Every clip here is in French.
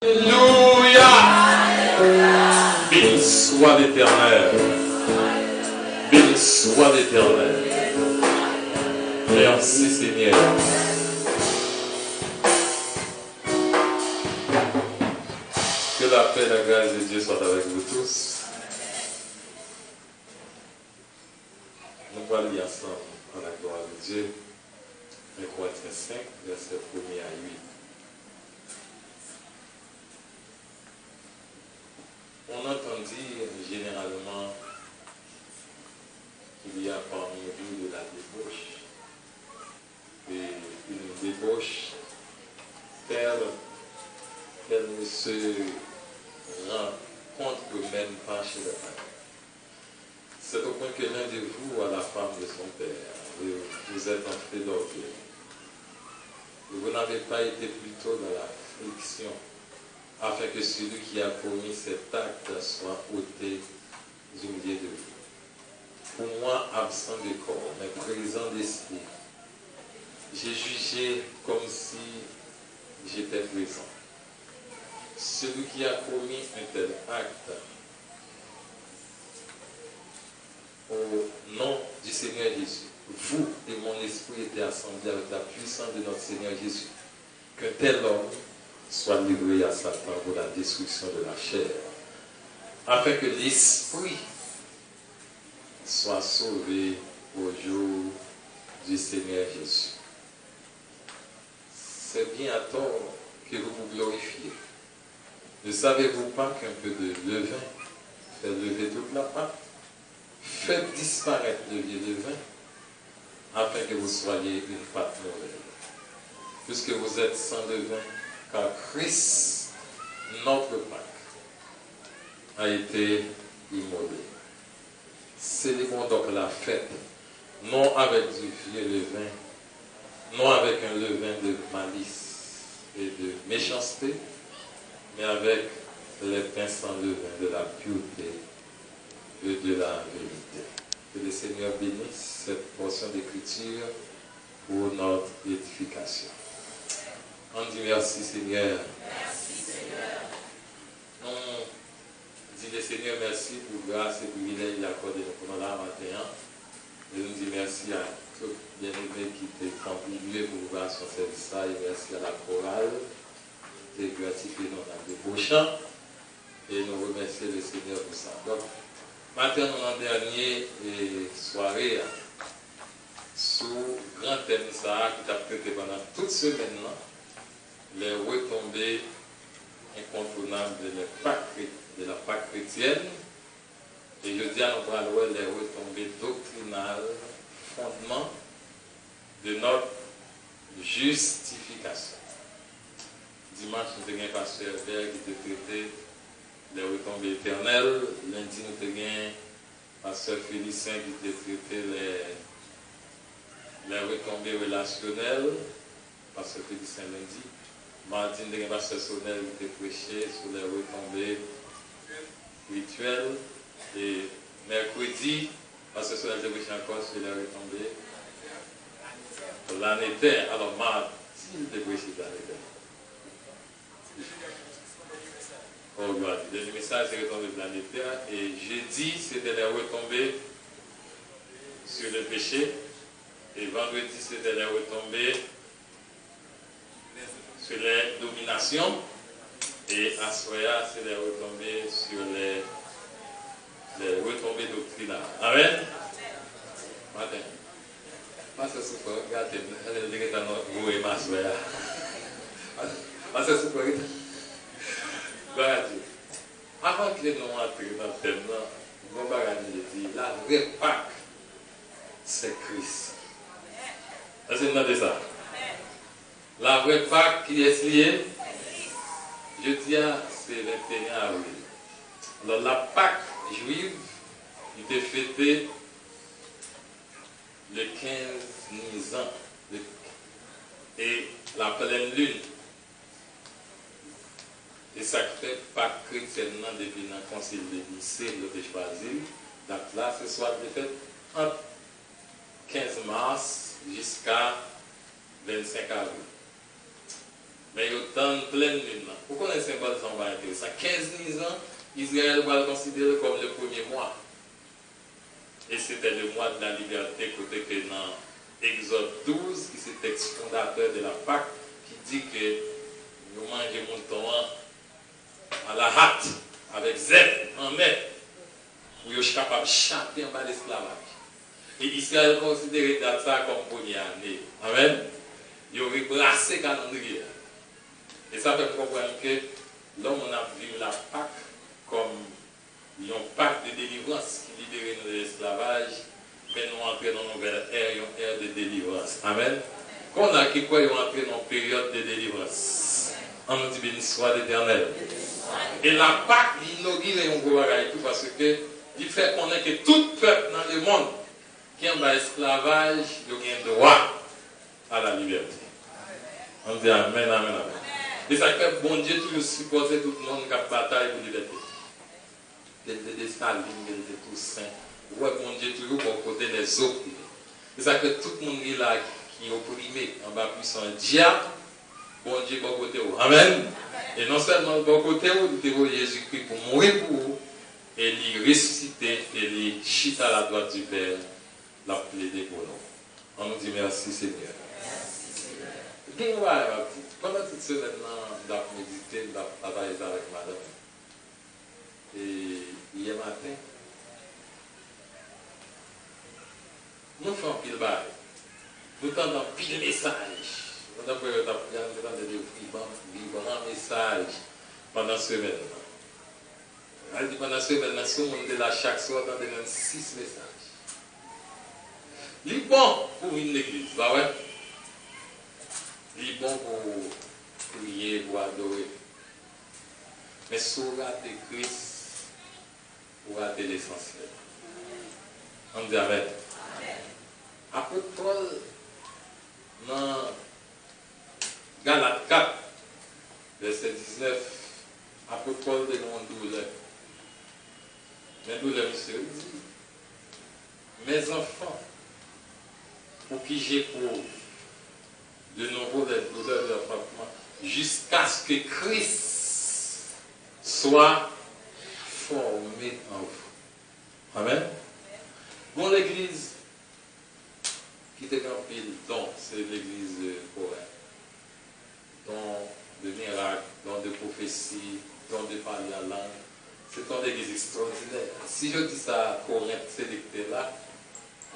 Alléluia. Béni soit l'Éternel. Béni soit l'Éternel. Merci Seigneur. Que la paix et la grâce de Dieu soient avec vous tous. Nous allons lire ensemble en la gloire de Dieu. 1 Corinthiens 5, verset 1 à 8. On entend dire généralement qu'il y a parmi nous de la débauche. Et une débauche telle qu'elle ne se rencontre même pas chez le père. C'est au point que l'un de vous a la femme de son père. Vous êtes entré d'orgueil. Vous n'avez pas été plutôt dans la friction, afin que celui qui a commis cet acte soit ôté du milieu de vous. Pour moi, absent de corps, mais présent d'esprit, j'ai jugé comme si j'étais présent. Celui qui a commis un tel acte, au nom du Seigneur Jésus, vous et mon esprit étaient assemblés avec la puissance de notre Seigneur Jésus, qu'un tel homme soit livré à Satan pour la destruction de la chair, afin que l'esprit soit sauvé au jour du Seigneur Jésus. C'est bien à tort que vous vous glorifiez. Ne savez-vous pas qu'un peu de levain fait lever toute la pâte? Faites disparaître le vieux levain, afin que vous soyez une pâte nouvelle. Puisque vous êtes sans levain, car Christ, notre Pâque, a été immolé. Célébrons donc la fête, non avec du vieux levain, non avec un levain de malice et de méchanceté, mais avec les pains sans levain de la pureté et de la vérité. Que le Seigneur bénisse cette portion d'écriture pour notre édification. On dit merci Seigneur. Merci Seigneur. On dit le Seigneur merci pour grâce et privilège qu'il a accordé pendant la matin. Et nous dit merci à tous les bien-aimés qui ont contribué pour grâce sur cette salle. Et merci à la chorale qui a gratifié nous dans de beaux chants. Et nous remercions le Seigneur pour ça. Donc, matin, nous en dernière soirée, sous grand thème ça qui t'a traité pendant toute semaine, les retombées incontournables de la Pâque chrétienne. Et je dis à nous parler les retombées doctrinales, fondement de notre justification. Dimanche, nous avons un pasteur Père qui a traité les retombées éternelles. Lundi, nous avons un pasteur Félicien qui a traité les retombées relationnelles. Pasteur Félicien lundi. Mardi, nous avons un pasteur Sonel qui a prêché sur les retombées rituelles. Et mercredi, pasteur Sonel a prêché encore sur les retombées planétaires. Alors, mardi, il a prêché planétaire. Oh, gloire. Le message c'est retombées planétaires. Et jeudi, c'était les retombées sur le péché. Et vendredi, c'était les retombées sur les dominations. Et à soir, c'est les retombées sur les retombées doctrinales. Amen. Matin. Pasteur Souffre, regardez, elle est dans notre et ma soeur. Pasteur Souffre, gloire à Dieu. Avant que nous entrions dans le thème, dit la vraie Pâque, c'est Christ. Est-ce que vous entendez ça? La vraie Pâque qui est liée, je dis, c'est 21 avril. Alors, la Pâque juive était fêtée le 15 Nisan et la pleine lune. Et ça fait Pâques chrétienne depuis le concile de Nicée, le choisi. Donc là, ce soir de fête entre 15 mars jusqu'à 25 avril. Mais il y a autant de pleine lune. Pourquoi les symboles sont pas intéressants? 15 000 ans, Israël va le considérer comme le premier mois. Et c'était le mois de la liberté, côté que dans Exode 12, qui est le texte fondateur de la Pâque, qui dit que nous mangeons mouton à la hâte, avec zèbre en mai, pour être capable de chapper en bas l'esclavage. Et Israël considérait ça comme première année. Amen. Il aurait brassé le calendrier. Et ça fait comprendre que l'homme a vu la Pâque comme un pacte de délivrance qui libérait nous de l'esclavage, mais nous entrons dans une nouvelle ère, une ère de délivrance. Amen. Qu'on a qui quoi, ils entré dans une période de délivrance. On nous dit béni soit l'Éternel. Et la Pâque, il inaugure un gros bagage tout parce que il fait connaître que tout peuple dans le monde qui est en esclavage, il a un droit à la liberté. On dit Amen, Amen, Amen. Et ça fait bon Dieu toujours supporter tout le monde qui a bataille pour la liberté. Des Staline, des Toussaint. Ouais, bon Dieu toujours pour côté des autres. Et ça fait tout le monde qui est là, qui est opprimé, en bas puissant diable, bon Dieu pour côté où. Amen. Et non seulement pour côté où, il était Jésus-Christ pour mourir pour vous, et il ressusciter, et il chita à la droite du Père, la plaider pour nous. On nous dit merci Seigneur. Pendant toute semaine, on a médité, on a travaillé avec madame. Et hier matin, nous faisons pile bail. Nous entendons pile message. Nous avons des vibrants messages pendant la semaine. Pendant la semaine, nous avons chaque soir, nous avons 6 messages. Il est bon pour une église, pas vrai? Il est bon pour prier, pour adorer. Mais si on rate Christ, on rate l'essentiel. On dit Amen. Après Paul, dans Galates 4, verset 19, après Paul de mon douleur. Mais douleur, monsieur, dit, mes enfants, pour qui j'éprouve de nouveau les douleurs de l'enfantement, jusqu'à ce que Christ soit formé en vous. Amen. Bon, l'église qui était remplie de dons, c'est l'église de Corée. Dons de miracles, dons de prophéties, dons de parler à langue. C'est une église extraordinaire. Si je dis ça à Corinthe, c'est là,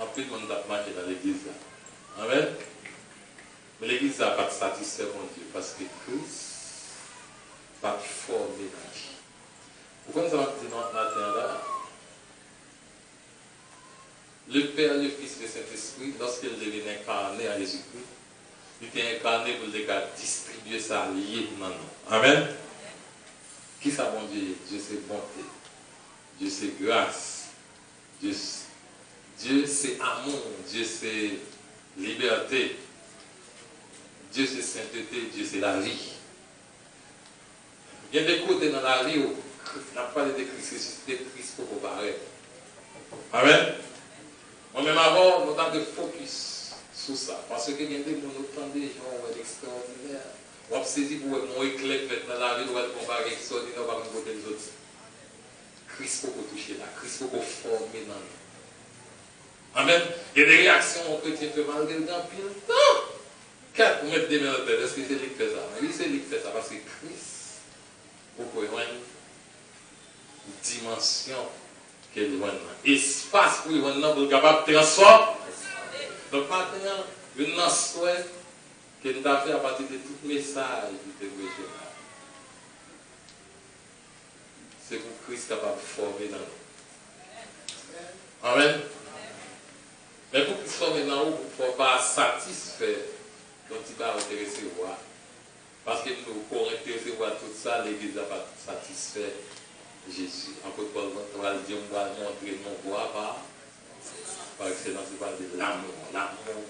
en plus, on a marché dans l'église là. Amen. Mais l'église n'a pas de satisfait mon Dieu parce que Christ n'a pas formé dans Dieu. Pourquoi nous avons dit dans ce matin-là, le Père, le Fils et le Saint-Esprit, lorsqu'il devient incarné à Jésus-Christ, il était incarné pour distribuer sa liée dans nous. Amen. Qui ça, mon Dieu? Dieu c'est bonté. Dieu c'est grâce. Dieu c'est amour. Dieu c'est liberté. Dieu c'est sainteté. Dieu c'est la vie. Il y a des côtés dans la vie où on n'a pas de Christ pour comparer. Amen. Moi-même avant, nous avons de focus sur ça. Parce que il y a des gens extraordinaires. On va saisir pour mon éclair dans la vie, on va comparer extraordinaire par rapport aux autres. Christ pour toucher là. Christ pour former dans nous. Amen. Il y a des réactions au chrétien fait malgré le grand pile. Non! 4 pour mettre des mains dans la tête. Est-ce que c'est lui qui fait ça? Oui, c'est lui qui fait ça parce que Christ, pour qu'on ait une dimension qu'elle voit, espace pour lui pour être capable de transformer. Donc maintenant, une souhait que nous avons fait à partir de tout message qui était régional. C'est pour Christ capable de former dans nous. Amen. Mais pour qu'il soit maintenant, il ne faut pas satisfaire dont il va intéresser voir. Parce que nous, pour intéresser voir tout ça, l'Église n'a pas satisfait Jésus. Encore Paul va dire, on va montrer nos voix par excellence, il parle de l'amour. L'amour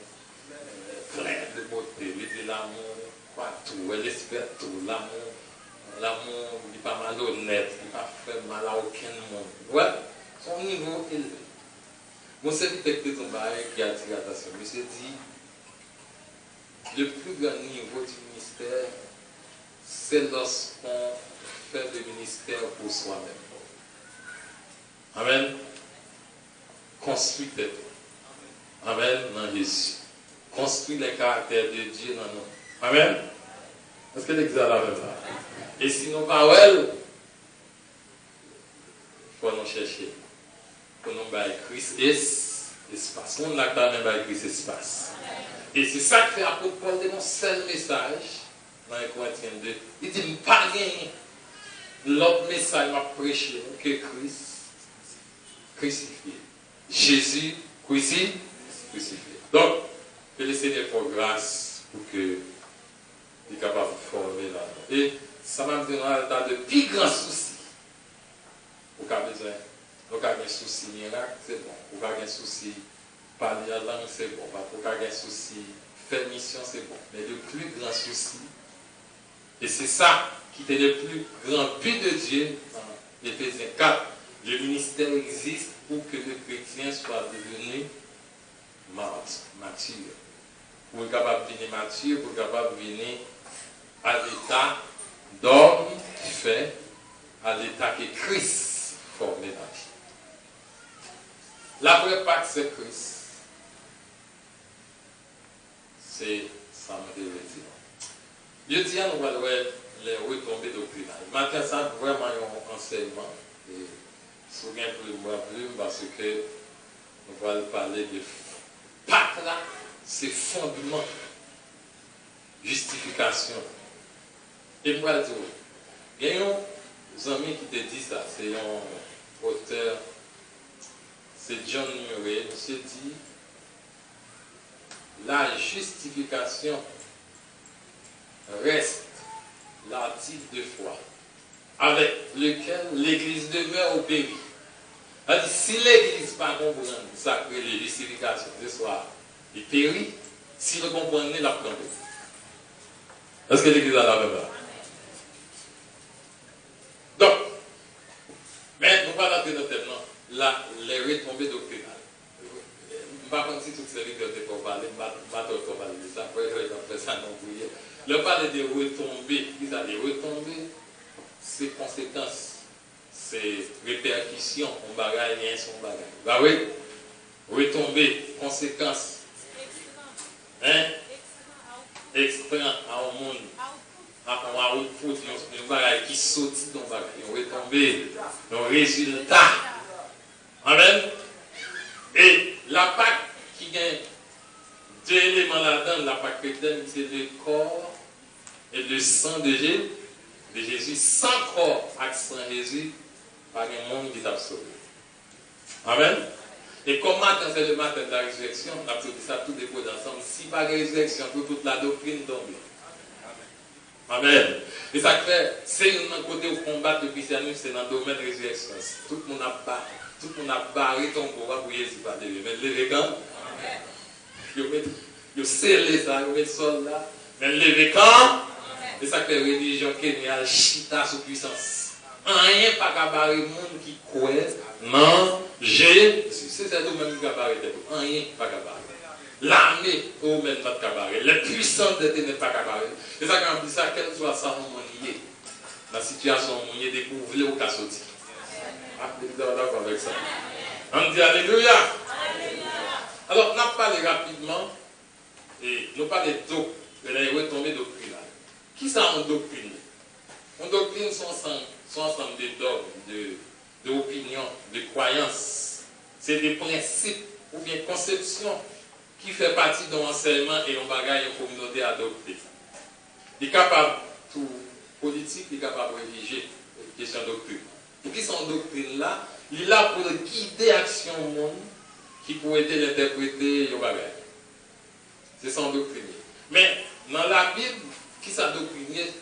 plein de beauté. Il dit l'amour, quoi tout, elle espère tout. L'amour, il n'est pas malhonnête, il n'est pas fait mal à aucun monde. Ouais, son niveau élevé. Mon serviteur de ton bail qui a attiré l'attention, monsieur dit, le plus grand niveau du ministère, c'est lorsqu'on fait le ministère pour soi-même. Amen. Construis tes toi. Amen. Dans Jésus. Construis les caractères de Dieu dans nous. Amen. Est-ce que l'exemple là même ça? Et sinon, pas well, il faut nous chercher. Il faut nous bailler Christ espace. On n'a pas même bailler Christ espace. Et c'est ça que fait l'apôtre Paul de mon seul message dans les Corinthiens 2. Il dit, pas gagner. L'autre message m'a prêché que Christ crucifié. Jésus crucifié. Donc, que le Seigneur fasse grâce pour que il est capable de former là. Et ça m'a donné un tas de plus grands soucis. Vous avez besoin. Vous avez un souci miracle, c'est bon. Vous avez un souci parler la langue, c'est bon. Vous avez un souci faire mission, c'est bon. Mais le plus grand souci, et c'est ça qui était le plus grand but de Dieu, dans Éphésiens 4, le ministère existe pour que le chrétien soit devenu mature. Pour être capable de devenir mature, pour être capable de venir à l'état d'homme fait, à l'état que Christ formé dans vie. La première partie, c'est Christ. C'est ça me dit. Je dis à nous, les retombées doctrinales. Maintenant, ça, vraiment, un enseignement. Et si vous avez plus, parce que nous allons parler de Pâques là, c'est fondement, justification. Et moi, je dis, il y a un ami qui te dit ça, c'est un auteur, c'est John Murray, monsieur dit, la justification reste l'article de foi avec lequel l'Église demeure au pays. Si l'Église ne comprend pas ça que les justifications ce soir, il périt, si le comprend, il la prend. Est-ce que l'Église a la même là? Donc, mais nous parlons de notre thème, les retombées doctrinales. Je ne vais pas prendre si toutes ces libertés pour parler, je ne vais pas parler de ça, après ça, non, vous voyez. Le parler de retombées, ils ont des retombées, c'est conséquences. C'est répercussion, on bagaille, rien son bagaille. Bah oui, retomber, conséquences. Hein? Extrême à un monde. À un output, un bagaille qui saute dans le bagaille. Retomber, un résultat. Amen. Et la Pâque qui gagne deux éléments là-dedans, la Pâque chrétienne, c'est le corps et le sang de Jésus. Sans corps, avec sang de Jésus, pas un monde qui est sauvé. Amen. Et comme matin, c'est le matin de la résurrection, on a dit ça tout dépose ensemble. Si pas de résurrection, toute la doctrine tombe. Amen. Et ça fait, c'est un côté au combat de christianisme, c'est dans le domaine de résurrection. Tout le monde a barré ton pouvoir pour Jésus pas de lever. Mais lever quand? Ils scellé ça, ils mettent sol là. Mais lever quand? Et ça fait religion kéniale, chita sous puissance. Rien pas qu'à barrer le monde qui croit. Non, Jésus. C'est ça nous-mêmes qui a barré. Rien pas qu'à barrer. L'armée, nous-mêmes pas qu'à barrer. Les puissances de ténèbres pas qu'à barrer. C'est ça quand on dit ça, quel soit ça, on y est. La situation, on y est découvert au cas sorti. D'accord avec ça. On dit Alléluia. Alors, on a parlé rapidement, et nous parlons de la retombée doctrinale. Qui ça en doctrine? En doctrine, son ensemble de dogmes, d'opinions, de croyances. C'est des principes ou bien conceptions qui fait partie de l'enseignement et on bagaille une communauté adoptée. Il est capable, tout politique, il est capable de rédiger une question de doctrine. Et qui sont doctrines là, il est là pour guider l'action au monde qui pourrait être l'interpréter et bagaille. C'est son doctrine. Mais dans la Bible, qui s'est doctriné,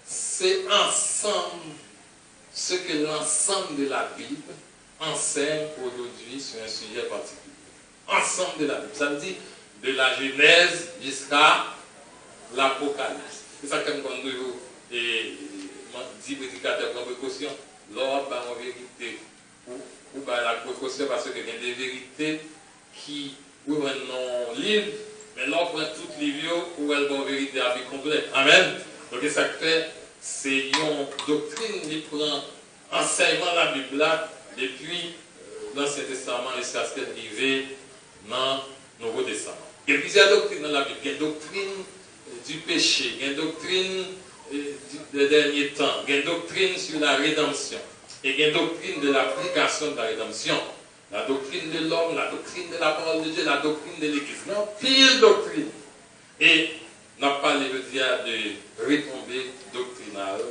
c'est ensemble ce que l'ensemble de la Bible enseigne aujourd'hui sur un sujet particulier. Ensemble de la Bible. Ça veut dire de la Genèse jusqu'à l'Apocalypse. C'est ça comme quand nous dit prédicateur prend précaution. L'ordre par la vérité ou par la précaution parce qu'il y a des vérités qui ouvrent un livre, mais l'ordre prend toutes les livres ou elle va en vérité à vie complète. Amen. Donc ça fait c'est une doctrine qui prend enseignement de la Bible depuis l'Ancien Testament jusqu'à ce qu'elle arrive dans le Nouveau Testament. Il y a plusieurs doctrines dans la Bible. Il y a une doctrine du péché, il y a une doctrine des derniers temps, il y a une doctrine sur la rédemption, et il y a une doctrine de l'application de la rédemption. La doctrine de l'homme, la doctrine de la parole de Dieu, la doctrine de l'Église. Non, pile doctrine. Et n'a pas les dire de retombées doctrinales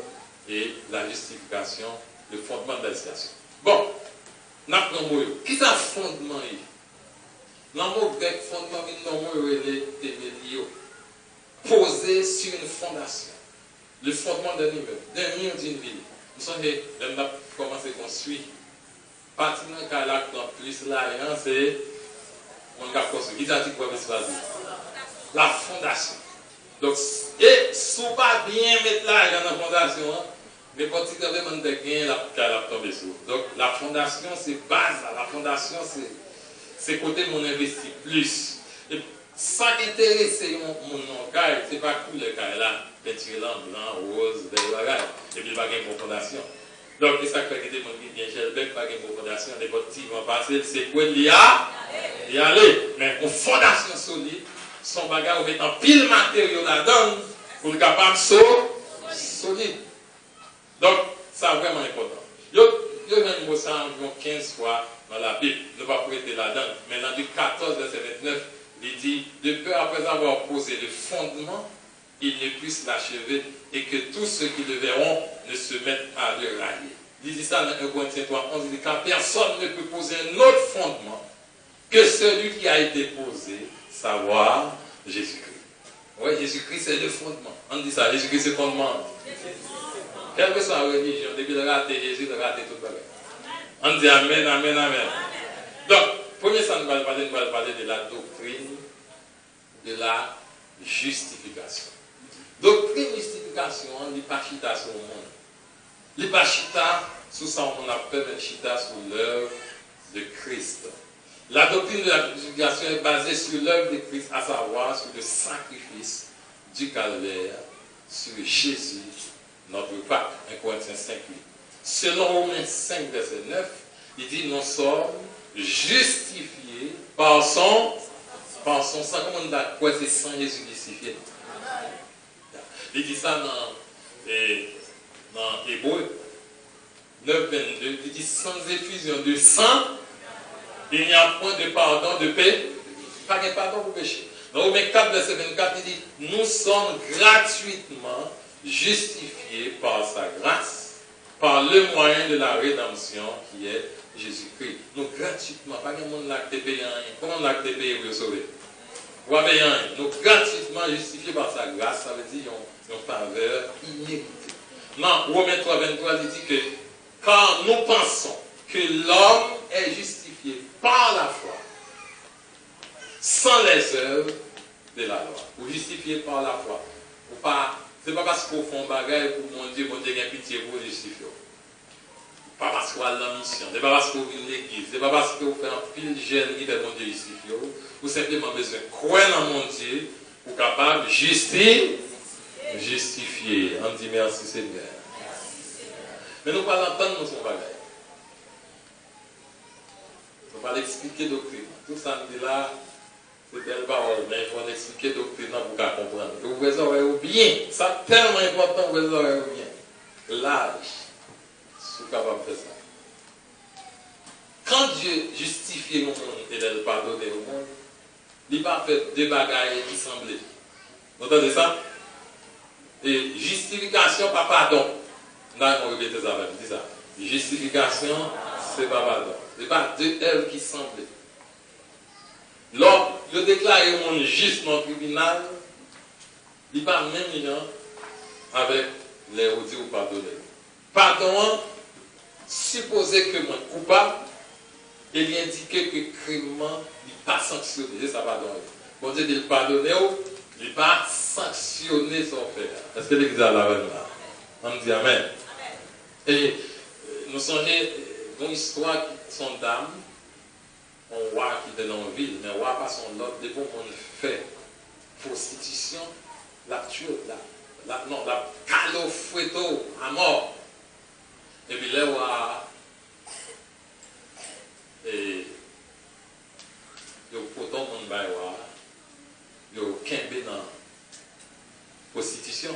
et la justification, le fondement de la justification. Bon, n'a pas un mot. Qui est le fondement? Dans le mot grec, fondement, c'est témélio. Posé sur une fondation. Le fondement d'un immeuble, d'un mur d'une ville. Nous sommes commencé à construire. Bâtiment qui a l'acte plus là, c'est mon gars construit. Qui a dit quoi, la fondation. Donc, et si on ne pas bien mettre l'argent dans la fondation, mais quand tu as vraiment de gain, la tombe sur. Donc, la fondation, c'est base. La fondation, c'est côté mon investi plus. Et ça qui intéresse mon nom, c'est pas cool le cas là, peinture blanc, rose, vert, et puis il n'y a pas de fondation. Donc, c'est ça qui fait que des gens qui viennent chez le pas de fondation, les petits vont passer, c'est quoi il y a? Il y a aller. Mais une fondation solide, son bagage, on met en pile matériaux là-dedans pour le capable solide. Donc, ça c'est vraiment important. Il y a un mot ça environ 15 fois dans la Bible. Ne va pas prêter là-dedans. Mais dans Luc 14, verset 29, il dit, de peur après avoir posé le fondement, ils ne puissent l'achever et que tous ceux qui le verront ne se mettent à le railler. Il dit ça dans 1 Corinthiens 3, 11, il dit, car personne ne peut poser un autre fondement que celui qui a été posé, savoir Jésus-Christ. Oui, Jésus-Christ c'est le fondement. On dit ça, Jésus-Christ c'est le fondement. Quelle que soit la religion, depuis le raté Jésus, le raté tout le monde. On dit Amen, Amen, Amen. Donc, premier ça, nous allons parler de la doctrine de la justification. Doctrine de justification, on dit pas chita sur le monde. Il n'est pas chita sous ça, on appelle un chita sur l'œuvre de Christ. La doctrine de la justification est basée sur l'œuvre de Christ, à savoir sur le sacrifice du calvaire, sur Jésus, notre Pâque, 1 Corinthiens 5, 8. Selon Romains 5, verset 9, il dit, nous sommes justifiés par son sang. Comment on dit quoi c'est sans Jésus justifié? Il dit ça dans Hébreux 9, 22, il dit, sans effusion de sang, il n'y a point de pardon de paix, pas de pardon pour péché. Dans Romains 4, verset 24, il dit, nous sommes gratuitement justifiés par sa grâce, par le moyen de la rédemption qui est Jésus-Christ. Nous gratuitement, pas de monde qui payé rien. Comment on a payé pour le sauver? Vous avez rien. Nous gratuitement justifiés par sa grâce, ça veut dire une faveur imméritée. Non, Romains 3, 23, il dit que quand nous pensons que l'homme est justifié par la foi, sans les œuvres de la loi, ou justifié par la foi, ou pas. Ce n'est pas parce qu'on fait un bagage pour mon Dieu a pitié pour justifier. Pas parce qu'on a la mission, ce n'est pas parce qu'on vient de l'église, ce n'est pas parce qu'on fait un pile jeune qui fait mon Dieu justifier. Ou simplement besoin de croire dans mon Dieu pour capable de justifier. On dit merci Seigneur. Mais nous ne pouvons pas l'entendre dans son bagage. Nous ne pouvons pas l'expliquer doctrine. Tout ça nous dit là. C'est belle parole, mais il faut expliquer doctrine pour comprendre. Vous pouvez savoir bien, ça c'est tellement important, vous pouvez savoir bien. L'âge, si vous capable de faire ça. Quand Dieu justifie le monde et le pardonner au monde, il n'a pas fait deux bagailles qui semblaient. Vous entendez ça? Et justification, pas pardon. Là, on répète ça, on dit ça. Justification, c'est pas pardon. Ce n'est pas deux œuvres qui semblaient. Lorsque je déclare au monde juste dans le tribunal, il n'y a pas même gens avec les audits ou pardonner. Pardon, supposer que moi coupable, il y indiqué que le crime n'est pas sanctionné. C'est ça, pardon. Bon Dieu dit pardonner, il n'est pas sanctionné son fait. Est-ce que l'église a la même là? On dit Amen. Et nous sommes dans une histoire qui sont dames. Un roi qui est dans la ville, mais un roi pas son ordre, dès qu'on fait prostitution, la tue, la calofoueto à mort. Et puis là, et yo poto mon baywa, yo kembe dans prostitution.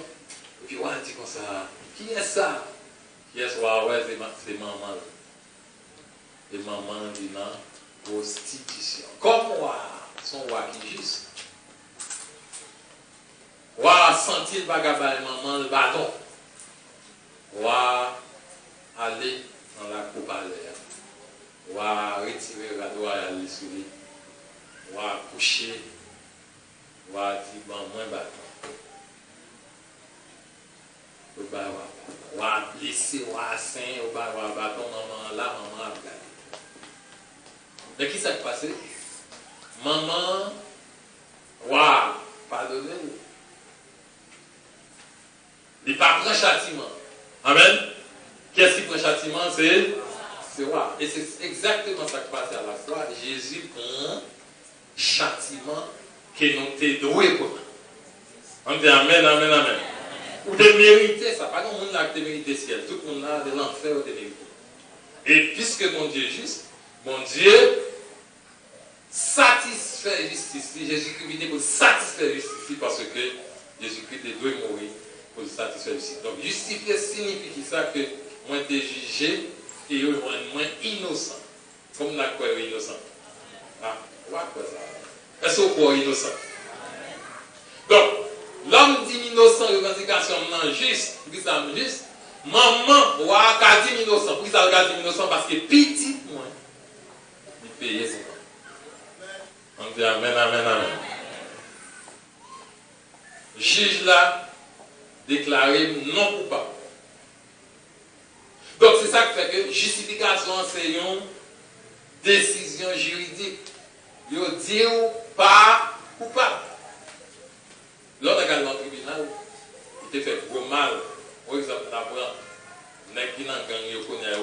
Et puis on dit comme ça, qui est ça? Qui est ça? Ouais, c'est maman. Et maman dit non, prostitution. Comme moi, son roi qui juste. Roi senti le bagabay maman le bâton. Roi aller dans la coupe à l'air. Roi retirer la doigt et aller sur lui. Roi coucher. Roi dire bon moins bâton. Roi blessé, roi saint, roi bâton maman là, maman a gagné. Mais qui s'est passé? Maman, roi, pardonnez-nous. Il ne prend pas châtiment. Amen. Qu'est-ce qui prend châtiment? C'est roi. Et c'est exactement ça qui passe à la fois. Jésus prend châtiment que nous t'aidons pour. On dit Amen, Amen, Amen. Ou de mériter ça. Pas tout le monde a mérité le ciel. Tout le monde a de l'enfer ou de mériter. Et puisque mon Dieu est juste, mon Dieu satisfait justice. Jésus-Christ est pour satisfaire justice parce que Jésus-Christ doit mourir pour satisfaire justice. Donc justifier signifie ça que moi t'ai jugé et moi innocent. Comme la quoi innocent. Ah, quoi ça? Est-ce qu'on croit innocent? Donc, l'homme dit innocent, revendication non juste, puis ça juste. Maman, ou a dit innocent, puis ça a dit innocent parce que petit moi, il paye son. On dit Amen, Amen, Amen. Juge là, déclaré non coupable. Donc c'est ça qui fait que justification, c'est une décision juridique. Il dit pas coupable. L'on regarde dans le tribunal, il te fait gros mal. Par exemple, d'abord, les gens qui ont gagné, ils connaissent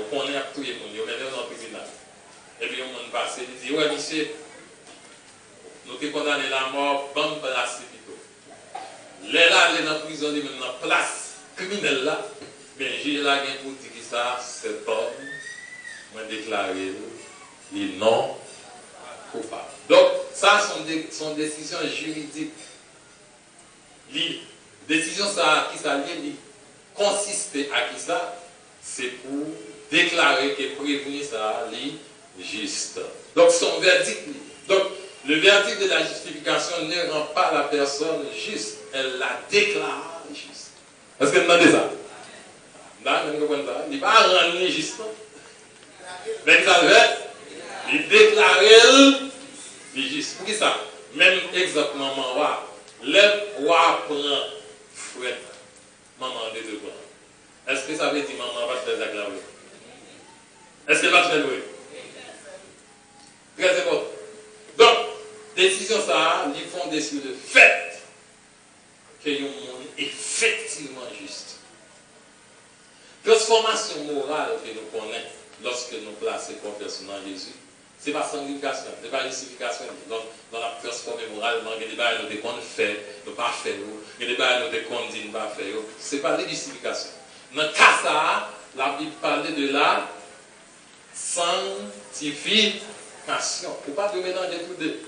tout le monde, ils mettent dans le tribunal. Et puis, on passe, il dit, ouais, monsieur, nous te condamné la mort, bonne place plutôt. Les là, les dans la prison, ils sont dans la place criminelle là, mais j'ai là pour dire que ça, cet homme, m'a déclaré, il est non coupable. Donc, ça, sont décisions juridiques. Les décisions ça, qui ça consiste à qui ça? C'est pour déclarer que prévenir ça, est juste. Donc, son verdict. Donc, le verdict de la justification ne rend pas la personne juste, elle la déclare juste. Est-ce que vous entendez ça? Là, vous comprenez ça? Il ne va pas rendre juste. Mais ça veut dire, il déclare juste. Pour qui ça? Même exemple, maman, le roi prend fouette, maman de deux prend. Est-ce que ça veut dire maman va se faire la clave? Est-ce qu'elle va se faire louer? Très important. Donc, décision ça, ils fondent sur le fait que le monde est effectivement juste. Transformation morale que nous connaissons lorsque nous plaçons confiance en Jésus, ce n'est pas sanctification, ce n'est pas justification. Donc, dans la transformation moralement, il y a des choses que nous fait, nous pas faire, il y a des choses que nous dit, nous pas faire. Ce n'est pas la justification. Dans le cas ça, la Bible parle de la sanctification. Il ne faut pas mélanger tous deux.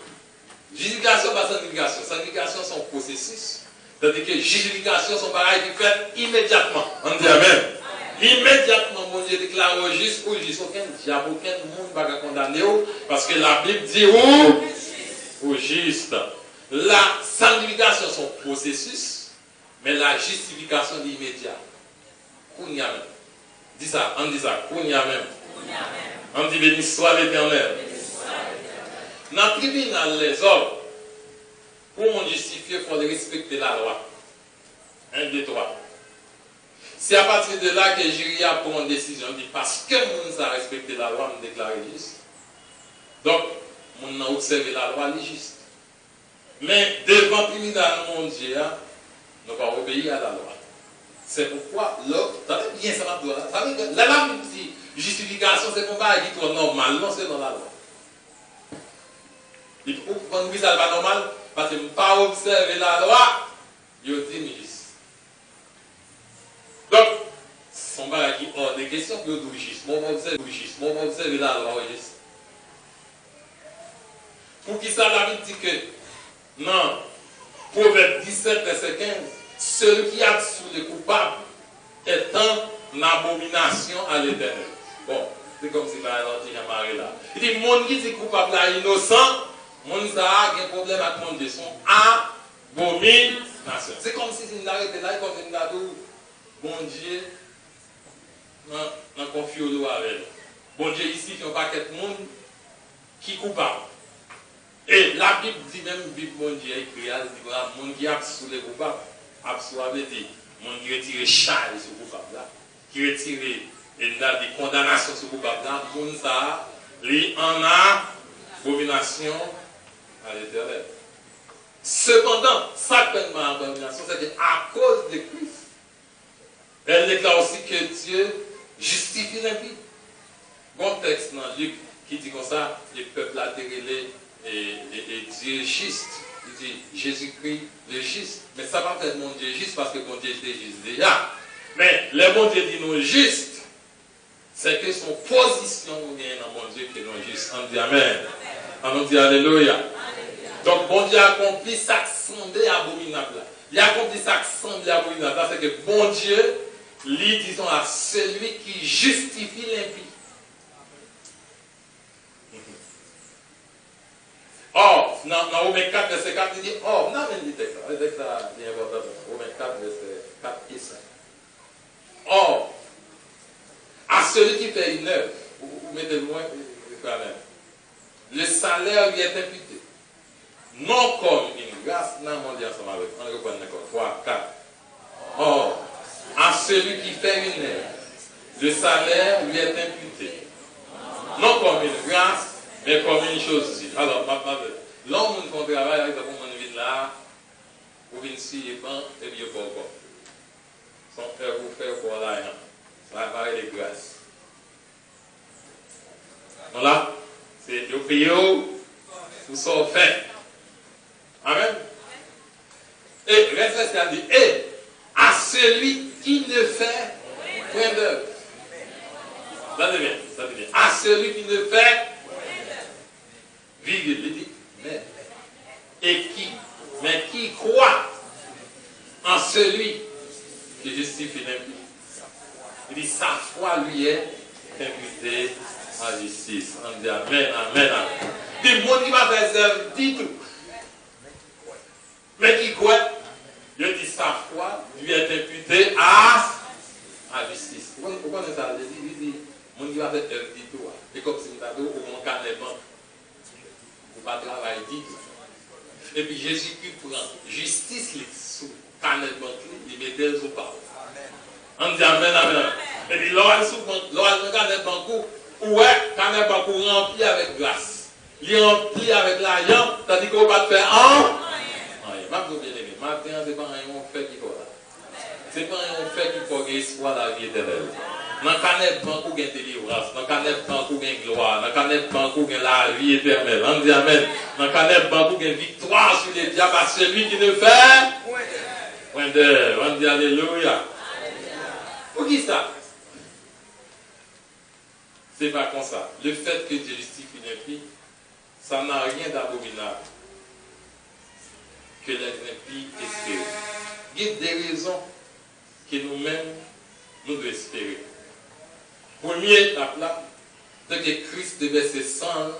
Justification, pas sanctification. Sanctification, c'est un processus. Tandis que justification, c'est un pareil qui fait immédiatement. On dit Amen. Immédiatement, mon Dieu déclare au juste, aucun diable, aucun monde ne va condamner, parce que la Bible dit au juste. La sanctification, c'est un processus, mais la justification est immédiate. Kounia même. Dis ça, on dit ça, Kounia même. On dit béni soit l'Éternel. Dans le tribunal, les hommes, pour justifier, il faut respecter la loi. 1, 2, 3. C'est à partir de là que le jury a pris une décision. Dit parce que nous avons respecté la loi, nous déclarons juste. Donc, nous avons observé la loi, elle est juste. Mais devant le tribunal, mon Dieu, nous allons obéir à la loi. C'est pourquoi, ça veut bien ça va dire. Ça veut dire que la loi dit justification, c'est pour pas qui est normal, non, c'est dans la loi. Et pourquoi nous disons que ce n'est pas normal? Parce que nous ne pas observer la loi, il dit juste. Donc, son bagage qui hors des questions que vous juste. Moi, on observe la loi juste. Pour qui ça, la Bible dit que, non, Proverbe 17, verset 15, celui qui a sur les coupables est en abomination à l'éternel. Bon, c'est comme si par exemple, Jean-Marie là. Il dit, monde qui dit coupable là, innocent, monde ça a un problème avec mon Dieu, son abomination. C'est comme si il n'arrêtait là, comme il a dit, bon Dieu, non, confie au loi avec. Bon Dieu, ici, il n'y a pas quelqu'un qui est coupable. Et la Bible dit même, Bible, mon Dieu, écrit, elle dit, voilà, mon qui a sous les coupables, a sous la dit, mon qui retire charge sur le coupable là, qui retire des condamnations sur le coupable là, mon ça, lui en abomination à l'éternel. Cependant, ça peine ma abomination, c'est qu'à cause de Christ, elle déclare aussi que Dieu justifie l'impie. Bon texte dans Luc qui dit comme ça, le peuple a dérélé et Dieu juste. Il dit Jésus-Christ le juste. Mais ça va être mon Dieu juste parce que mon Dieu était juste déjà. Mais le bon Dieu dit non juste, c'est que son position est dans mon Dieu qui est non juste. On dit Amen. On dit Alléluia. Donc bon Dieu accomplit ça qui semblait abominable. Il accomplit ça qui semblait abominable. C'est que bon Dieu, lui, disons, à celui qui justifie l'impie. Or, dans Romains 4, verset 4, il dit, or, non, mais le texte là est important. Romains 4, verset 4 et 5. Or, à celui qui fait une œuvre, vous mettez loin, le salaire lui est imputé. Non comme une grâce, non, on dit ensemble avec, on reprend encore, 3, 4. Or, à celui qui fait une œuvre, le salaire lui est imputé. Non comme une grâce, mais comme une chose aussi. Alors, l'homme qui travaille avec mon vie là, vous venez ici et puis vous pas. Son père vous fait pour là, ça va parler de grâce. Voilà, c'est le pays où ça fait. Amen. Et reste à dire, et à celui qui ne fait point d'œuvre. Ça devient. À celui qui ne fait virgule, il dit, mais qui croit en celui qui justifie l'impie. Il dit, sa foi lui est imputée à justice. On dit Amen, Amen, Amen. Il dit, mon qui va faire ça, dit tout. Mais qui croit, il dit, sa foi lui est imputée à justice. Vous comprenez ça? Il dit, mon qui va faire ça, dit tout. Et comme si nous avons au carnet, pas travailler dit. Et puis Jésus-Christ prend justice sous canal banquier, il mettait sous parole. On dit Amen, Amen. Et puis l'oral sous canal banquier, ouais, canal banquier rempli avec grâce. Il est rempli avec l'argent, tandis qu'on va faire un. Ma bien aimé, maintenant c'est pas un fait qui faut là. C'est pas un fait qui faut espoir la vie éternelle. Dans le canal banquier, il y a délivrance. Dans le canal banquier, il y a gloire. Dans le canal banquier, il y a la vie éternelle. On dit Amen. Dans le canal banquier, il y a victoire sur les diables à celui qui ne fait point d'œuvre. On dit Alléluia. Pour qui ça? C'est pas comme ça. Le fait que Dieu justifie l'impie, ça n'a rien d'abominable que les impies espèrent. Il y a des raisons que nous-mêmes, nous devons espérer. Première étape là, c'est que Christ devait se sang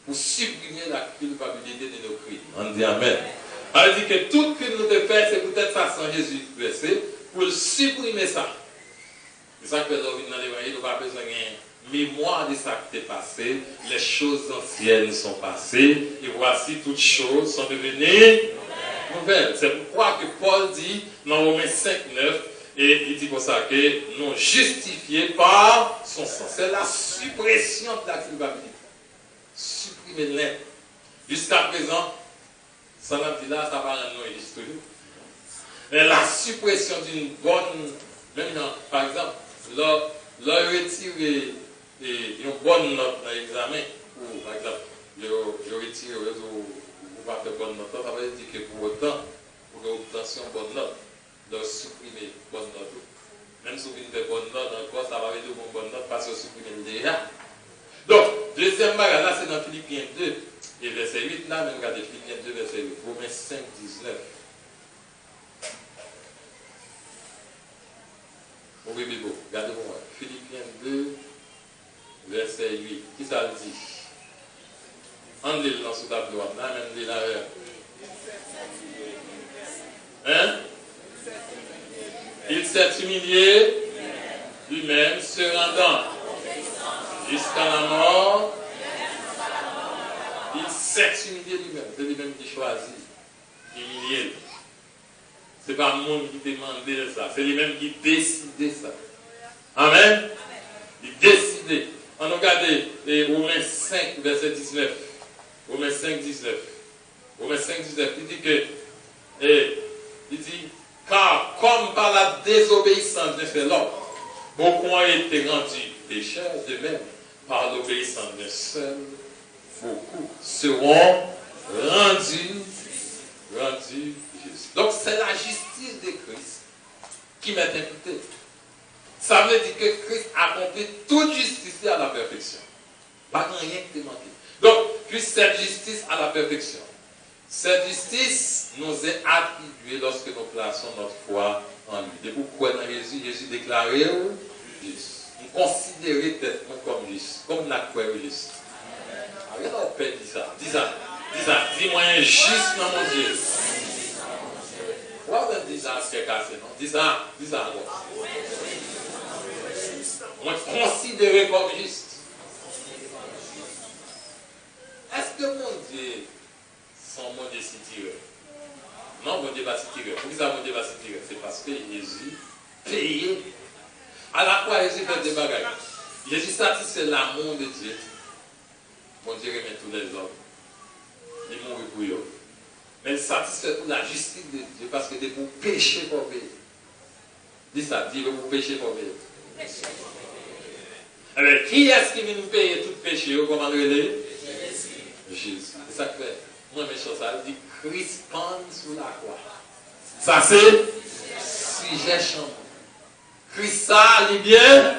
pour supprimer la culpabilité de nos crimes. On dit Amen. On dit que tout ce que nous devons faire, c'est peut-être ça sans Jésus versé, pour supprimer ça. C'est ça que nous avons dans l'évangile, nous n'avons pas besoin de mémoire de ça qui est passé. Les choses anciennes sont passées, et voici toutes choses sont devenues nouvelles. C'est pourquoi que Paul dit dans Romains 5, 9, et il dit pour ça que nous justifiés par son sang. C'est la suppression de la culpabilité. Supprimer l'être. Jusqu'à présent, ça n'a dit là, ça va rendre nous juste toujours. Mais la suppression d'une bonne, maintenant, par exemple, leur retirer une bonne note dans l'examen, ou par exemple, je retire, vous pas faire bonne note, ça veut dire que pour autant, pour l'obtention de bonne note, de supprimer bonne note. Même si vous avez une bonne note encore, ça va être une bonne note parce que vous supprimez déjà. Donc, deuxième bagage là, c'est dans Philippiens 2, et verset 8, là, même regardez Philippiens 2, verset 8, Romains 5, 19. Oui, Bibo, regardez-moi. Philippiens 2, verset 8. Qui ça le dit? On lit dans ce tableau, là, même lit là. Hein? Il s'est humilié lui-même, se rendant jusqu'à la mort. Il s'est humilié lui-même. C'est lui-même qui choisit. Humilié. Ce n'est pas le monde qui demandait ça. C'est lui-même qui décidait ça. Amen. Il décidait. On regarde Romains 5, verset 19. Romains 5, 19. Romains 5, 19. Il dit que, il dit, car comme par la désobéissance de l'homme, beaucoup ont été rendus pécheurs, de même, par l'obéissance d'un seul, beaucoup seront rendus justes. Donc c'est la justice de Christ qui m'est imputée. Ça veut dire que Christ a accompli toute justice à la perfection. Pas rien qui est manqué. Donc, puis cette justice à la perfection, cette justice nous est attribuée lorsque nous plaçons notre foi en lui. Et pourquoi dans Jésus, Jésus déclaré juste. Nous considérons tellement comme juste, comme la foi juste. Alors, on peut dire ça. Dis ça. Dis ça. Dis-moi un juste dans mon Dieu. Pourquoi on dit ça, c'est cassé, non? Dis ça. Dis ça encore. On est considéré comme juste. Est-ce que mon Dieu, son mon Dieu s'y tire? Non, mon Dieu va s'y tirer. Pourquoi ça, mon Dieu va s'y tirer? C'est parce que Jésus payait. À la fois, Jésus fait des bagages. Jésus satisfait l'amour de Dieu. Mon Dieu remet tous les hommes. Il mourit pour eux. Mais il satisfait pour la justice de Dieu parce que c'est pour pécher pour payer. Dis ça, dis pour pécher pour payer. Alors, qui est-ce qui vient nous payer tout péché? Comment le dire? Jésus. C'est ça que fait. Moi, mes choses, ça dit Christ pend sous la croix. Ça, c'est sujet chambre. Christ, ça, il bien,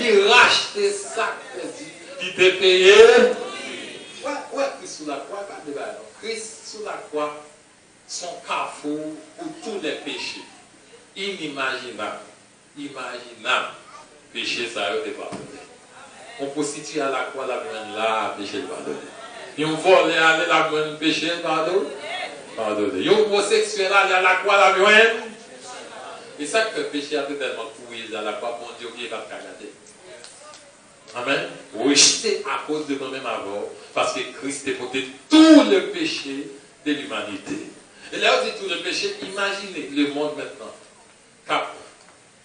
il rachète ça qui t'a payé. Ouais, Christ sous la croix, pas de débat. Christ sous la croix, son carrefour pour tous les péchés. Inimaginable. Imaginable. Péché, ça a été pardonné. On peut situer à la croix la grande là, péché le pardonné. Et on vole aller la grande péché le pardonné. Et on homosexuel aller à la croix la grande. Et ça que le péché a tellement pourri à la croix, mon Dieu, qui va regarder. Amen. Rejeté à cause de nous-mêmes avant, parce que Christ a porté tout le péché de l'humanité. Et là, on dit tout le péché, imaginez le monde maintenant, cap,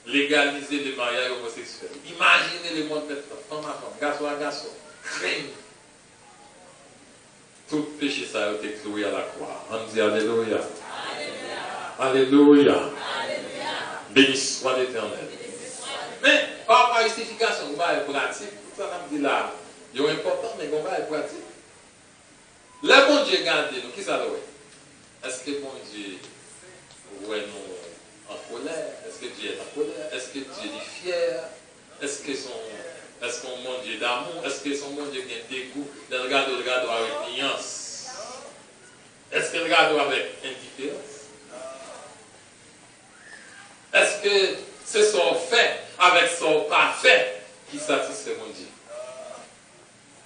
légaliser le mariage homosexuel. Imaginez le monde maintenant, femme à femme, garçon à garçon, crime. Tout péché, ça a été cloué à la croix. On dit Alléluia. Alléluia. Béni soit l'Éternel. Mais, par justification, on va être pratique. Ça, on dit là, il est important, mais on va être pratique. Le bon Dieu garde nous, qui ça doit? Est-ce que bon Dieu, ouais, nous en colère? Est-ce que Dieu est en colère? Est-ce que Dieu est fier? Est-ce qu'on mon Dieu d'amour? Est-ce que son bon Dieu vient de dégoût? Le regarde avec nuance. Est-ce que le regarde avec indifférence? Est-ce que c'est son fait avec son parfait qui satisfait mon Dieu?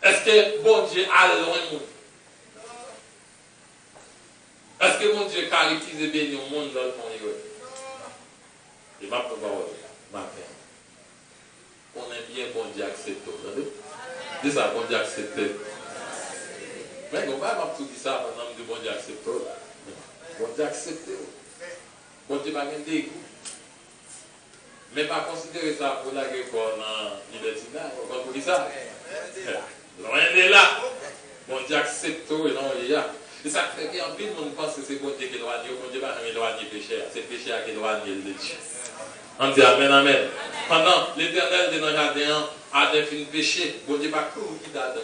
Est-ce que bon Dieu a loin de nous? Est-ce que mon Dieu caractérise et bénit au monde dans le monde? Et ma parole, ma père. On aime bien bon Dieu accepter. Dis ça, bon Dieu accepter. Mais on va tout dire ça pendant que bon Dieu accepte. Bon Dieu accepter. Bon Dieu va gagner des goûts. Mais pas considérer ça pour la guerre dans libertinage. On va dire ça. Loin de là. Bon Dieu accepte et non, il y a. Et ça fait qu'en plus, on pense que c'est bon Dieu qui éloigne. Bon Dieu va éloigner le péché. C'est le péché qui éloigne le Dieu. On dit Amen, Amen. Pendant l'éternel de nos jardins, Adam fait un péché. Bon Dieu va courir d'Adam.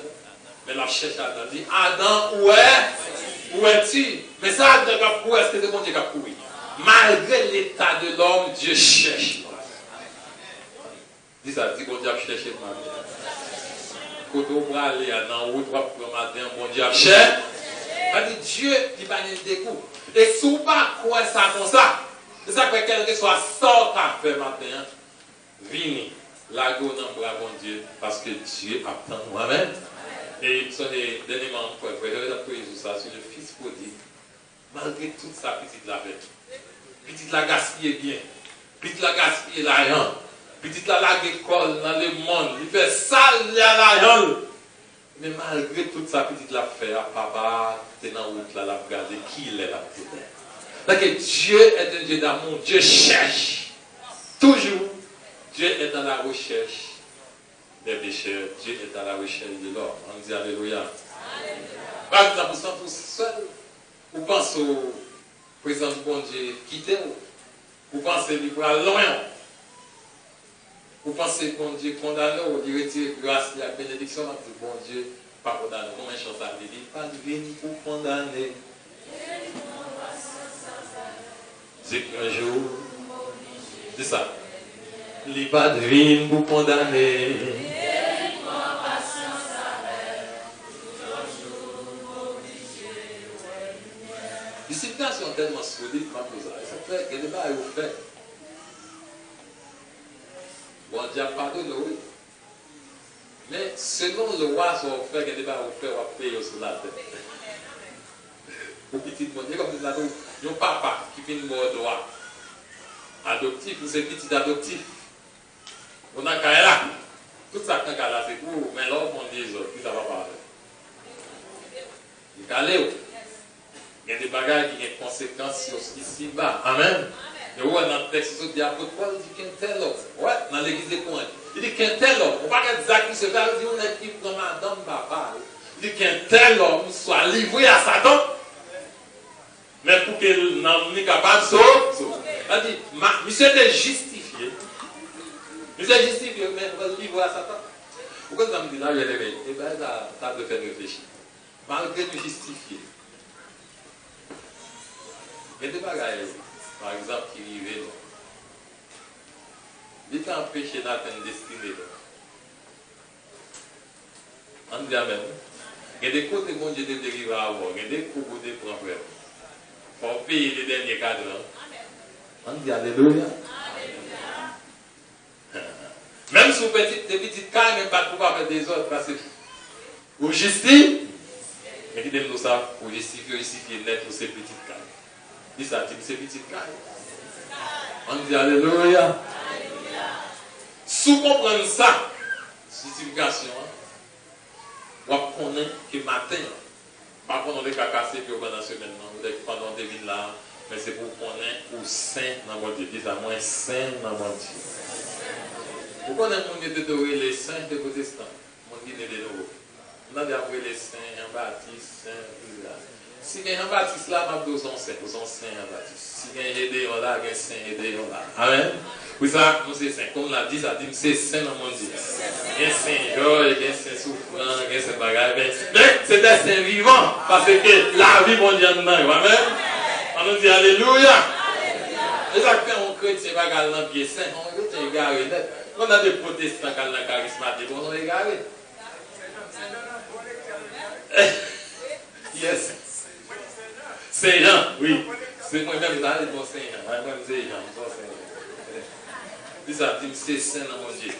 Mais la cherche Adam. Dit Adam, où es-tu? Mais ça, Adam va courir. Est-ce que c'est bon Dieu qui a couru? Malgré l'état de l'homme, Dieu cherche. Dis ça, dis bon Dieu a cherché ma vie. Quand on va aller dans la route, pour le matin, bon Dieu a cherché. Dieu, il va nous découvrir. Et si vous ne pas quoi ça comme ça, c'est ça que quel que soit ça qu'a fait matin, venez, la go dans le bras bon Dieu, parce que Dieu attend moi-même. Et ce dernièrement, je vais appuyer sur ça, sur le fils prodigue, malgré toute sa petite la fête. Petite la gaspille bien, petite la gaspille l'argent, petite la l'école dans le monde, il fait sale l'argent. Mais malgré toute sa petite la fait, papa, t'es dans la route là, la regarder qui il est là. Donc Dieu est un Dieu d'amour, Dieu cherche. Toujours, Dieu est dans la recherche des pécheurs, Dieu est à la recherche de l'homme. On dit Alléluia. Par exemple, vous sentez seul, vous pensez au président du bon Dieu quitter vous pensez qu'il va loin. Vous pensez que bon Dieu condamne ou il retire grâce et la bénédiction du bon Dieu, pas condamné. Comment une chose à dire, pas de venir pour condamner. C'est qu'un jour, c'est ça. Il n'est pas de venir pour condamner. Les situations tellement solides, ça fait que les débats est fait. Bon Dieu a pardonné, oui. Mais selon le roi, ça va faire que les débats est fait, on va payer sur la tête. Pour petit monde, comme nous avons un papa qui fait une mort droit. Adoptif, ou c'est petit adoptif. On a qu'à là. Tout ça qu'on a là, c'est pour, mais là, on dit, puis ça va parler. Il y a il y a des bagages qui ont des conséquences ici-bas. Amen. Et ouais, dans le texte, il dit, apôtre Paul dit qu'un tel homme. Ouais, dans l'église de Corinth. Il dit qu'un tel homme. On va pas dire Zach qui se fait, il dit, on est qui prend madame papa. Il dit qu'un tel homme soit livré à Satan. Mais pour qu'il n'en soit capable de sauver. Il dit, monsieur est justifié. Monsieur est justifié, mais il va livrer à Satan. Pourquoi ça me dit là, il y a des eh bien, ça te fait réfléchir. Malgré nous justifier. Il y a des bagages, par exemple, qui vivent là. Il est empêché d'atteindre destinée. On dit Amen. Il y a des côtés que Dieu dérive à avoir. Il y a des côtés pour en faire. Pour payer les derniers cadres. On dit Alléluia. Même si vous faites des petites cailles, même pas pour pas faire des autres, parce que vous justifiez. Mais qui donne nous ça pour justifier net pour ces petites cailles. Dis ça, tu dis ces petites cailles. On dit Alléluia. Sous comprendre ça, justification, on connaît que matin, pas pendant les cas cassés, puis pendant la semaine, pendant des villes là, mais c'est pour connaître ou saint dans mon Dieu. Dis ça, moi, saint dans mon Dieu. Pourquoi on a les saints des protestants? On dit les nouveaux. On a appris les saints, Jean-Baptiste, Saint, si il y a Jean-Baptiste là, on a saint Jean-Baptiste. Si il y a Gédéon là, il y a saint Gédéon là. Amen. Oui, ça, nous c'est saint. Comme on l'a dit, ça dit, c'est saint dans mon Dieu. Il y a saint Georges, il y a saint Souffrant, il y a saint Bagay. Mais c'est des saints vivants. Parce que la vie mondiale dedans. Amen. On nous dit Alléluia. Les acteurs ont chrétien Bagay dans le pied saint. On est égaré net. On a des protestants qui ont la charismatique, on est égaré. Yes. Saint Jean, oui. C'est moi-même, là, les bons Saint Jean. Moi-même, c'est Jean. Dis ça, dis c'est Saint dans mon Dieu.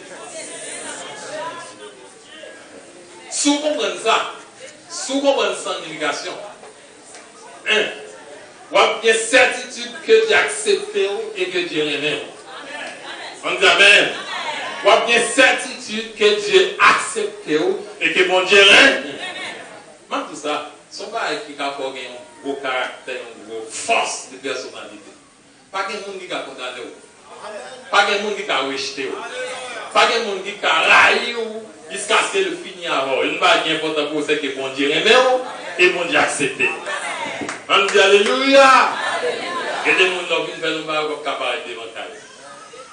Si vous comprenez ça, si vous comprenez la signification, vous avez une certitude que Dieu accepte et que Dieu aime. On dit Amen. Vous avez une certitude que Dieu accepte et que mon Dieu aime. Même tout ça, ce n'est pas qui a un gros caractère, une grosse force de personnalité. Pas que les gens qui ont condamné, pas que les gens qui ont rejeté, pas que les gens qui ont raillé jusqu'à ce que le fini avant. Il n'est pas important pour ce que mon Dieu aime et mon Dieu accepte. On dit Alléluia. Et les gens qui font un capables de démonter.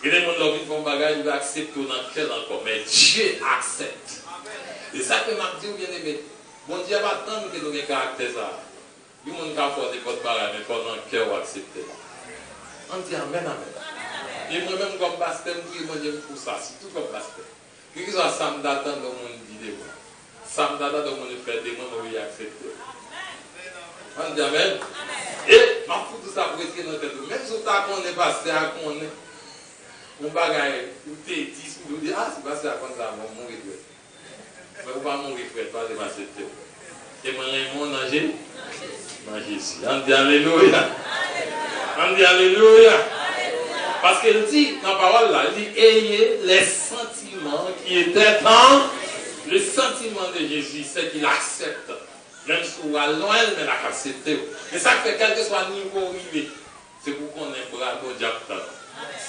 Et les gens qui font un bagage, ils vont accepter dans le cœur encore. Mais Dieu accepte. C'est ça que m'a dit, bien aimé. Bon Dieu va attendre que nous ayons un caractère ça. Il y a des gens qui font des porte-parole, mais pendant le cœur accepter. On dit Amen, Amen. Et moi-même, comme pasteur, je dis, moi, j'aime pour ça, surtout comme pasteur. Qu'est-ce que ça me d'attendre dans mon vidéo? Ça me d'attendre dans mon fait des moi, je vais accepter. On dit Amen. Et, ma fou tout ça pour rester dans la tête. Même si on est pasteur, on est. On bagaille, ou t'es 10, ou dit, ah, c'est passé à comme ça, on va mourir. Mais on va mourir, frère, pas de m'accepter. Et moi, mon manger Jésus. On dit Alléluia. On dit Alléluia. Parce qu'il dit, dans la parole là, il dit, ayez les sentiments qui étaient en le sentiment de Jésus, c'est qu'il accepte. Même si on va loin, mais il a accepté. Et ça fait quel que soit le niveau arrivé, c'est pour qu'on ait bras de diable.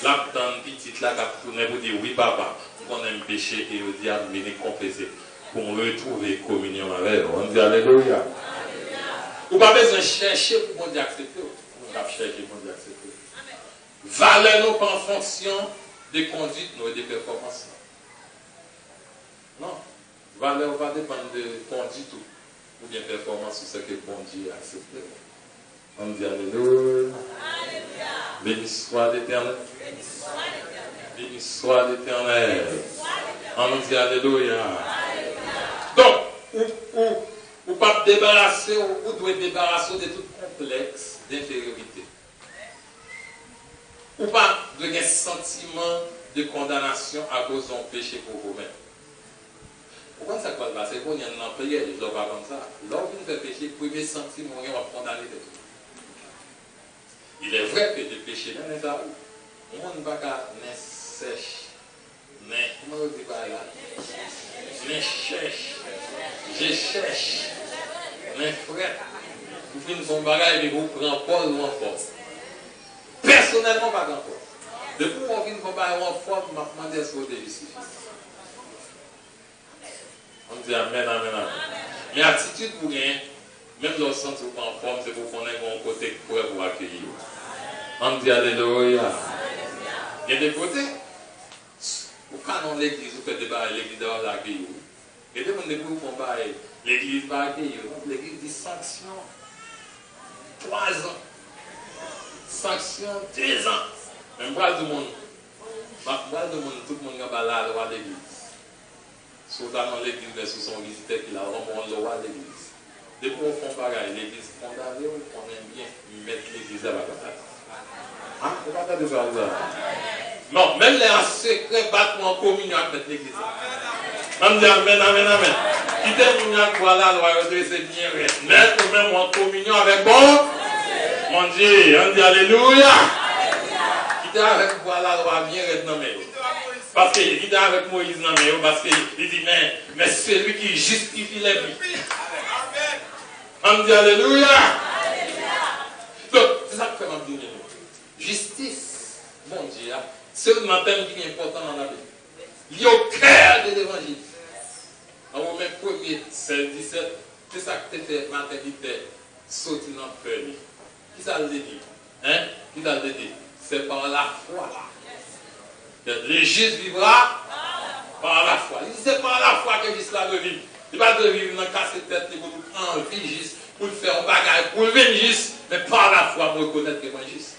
Là, dans une petite là, pour dire oui, papa, qu'on aime péché et au diable, venez confesser pour retrouver communion avec eux. On dit Alléluia. Vous n'avez pas besoin de chercher pour qu'on accepter. On va chercher pour qu'on accepter. Valeur nous pas en fonction des conduites et des performances. Non. Valeur va dépendre de conduite ou bien performance sur ce que bon Dieu a accepté. On dit Alléluia. Béni soit l'Éternel. Béni soit l'Éternel. On dit Alléluia. Donc, ou pas débarrasser, ou doit débarrasser de tout complexe d'infériorité. Ou pas de un sentiment de condamnation à cause d'un péché pour vous-même. Pourquoi ça va passer? Quand il y a un prière, je ne dois pas comme ça. Lorsque vous faites péché, le premier sentiment, on va condamner de tout. Il est vrai que le péché, n'est pas où. On ne va pas sèche. Mais, comment on dit pas là? Mais cherche. Je cherche. Mais frère, vous faites une bonne bagaille et vous prenez Paul ou en force. Personnellement, pas grand chose. Depuis qu'on vient de faire en forme, je me demande est-ce que vous justifiez. On dit Amen, Amen, Amen. Mais attitude pour rien, même dans le sens où en forme, c'est pour qu'on ait un côté pour vous accueillir. On dit Alléluia. Il y a des côtés. Au canon de l'église, vous faites débat l'église d'avoir l'accueillir. Et des gens qui font l'église va accueillir. L'église dit sanction 3 ans. Sanction 2 ans. Même bras du monde. Tout le monde va là à l'église. Surtout dans l'église, mais sous son visiteur qui a remonté le roi de l'église. Depuis qu'on fait pareil, l'église condamnée, on aime bien mettre l'église à la bataille. Hein? Vous ne pouvez pas faire ça. Non, même les en secret battent en communion avec l'église. On dit Amen, Amen, Amen. Qui t'aime voilà, la royauté, c'est bien. Mettre même en communion avec bon. Mon Dieu, on dit Alléluia. Qui t'aime avec voilà, la royauté, bien rester. Parce qu'il était avec Moïse, parce qu'il dit, mais c'est lui qui justifie les vies. On dit Alléluia. Donc, c'est ça que fait ma vie. Justice, mon Dieu, c'est un thème qui est important dans la Bible. Il est au cœur de l'évangile. En Romains 1er, c'est 17, c'est ça que tu fais, matin, tu fais, sauter dans le feu. Qui ça le dit? Hein? Qui ça le dit? C'est par la foi. Le juste vivra par la foi. Il dit c'est par la foi que juste là de vivre. Il va de vivre dans le casse tête pour prendre vie juste, pour faire un bagage, pour venir juste, mais par la foi pour reconnaître que moi juste.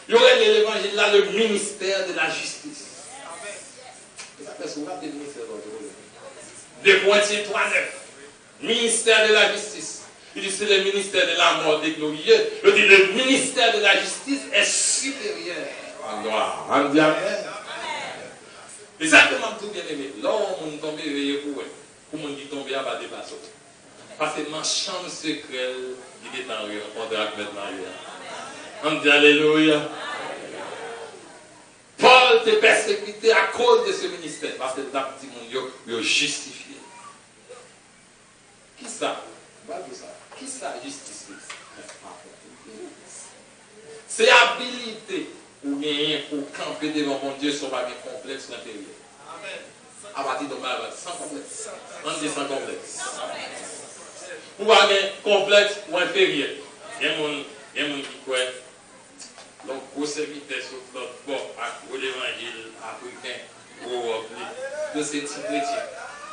Il y aurait l'évangile là, le ministère de la justice. Ça fait souvent des ministères de Poitiers 3-9. Ministère de la justice. Il dit c'est le ministère de la mort des glorieux. Il dit le ministère de la justice est supérieur. On dit Amen. Exactement tout bien aimé. Là où on tombe réveillé pour on dit tomber à bas des bateaux. Parce que ma chambre secrète, il est en rencontre avec Marie. On dit Alléluia. Paul te persécuté à cause de ce ministère. Parce que dans petit monde, il a justifié. Qui ça? Qui ça justifié? C'est habilité. Ou bien pour camper devant mon Dieu sur un complexe intérieur. Amen. À partir de ma sans complexe. On dit sans complexe. Ou bien complexe ou inférieur. Il y a un monde qui croit. Donc, pour serviteur sur notre bord, pour l'évangile africain, pour de ces petits chrétiens.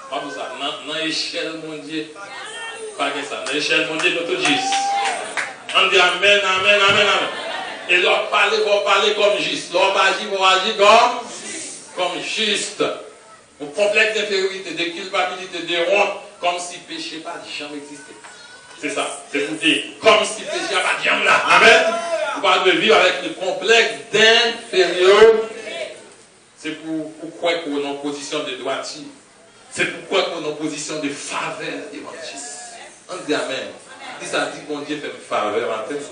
Pas pour ça. Dans l'échelle mondiale, pas que ça. Dans l'échelle mondiale, notre juste. On dit Amen, Amen, Amen, Amen. Et leur parler, vont parler comme juste. Leur agir, vont agir comme juste. Un complexe d'infériorité, de culpabilité, de honte, comme si le péché n'a jamais existé. C'est ça. C'est pour dire, comme si le péché n'a pas jamais là. Amen. Vous parlez de vivre avec le complexe d'infériorité. C'est pourquoi qu'on est en position de droiture. C'est pourquoi qu'on est en position de faveur devant Dieu. On dit Amen. Dis ça, dit que mon Dieu fait une faveur en tête.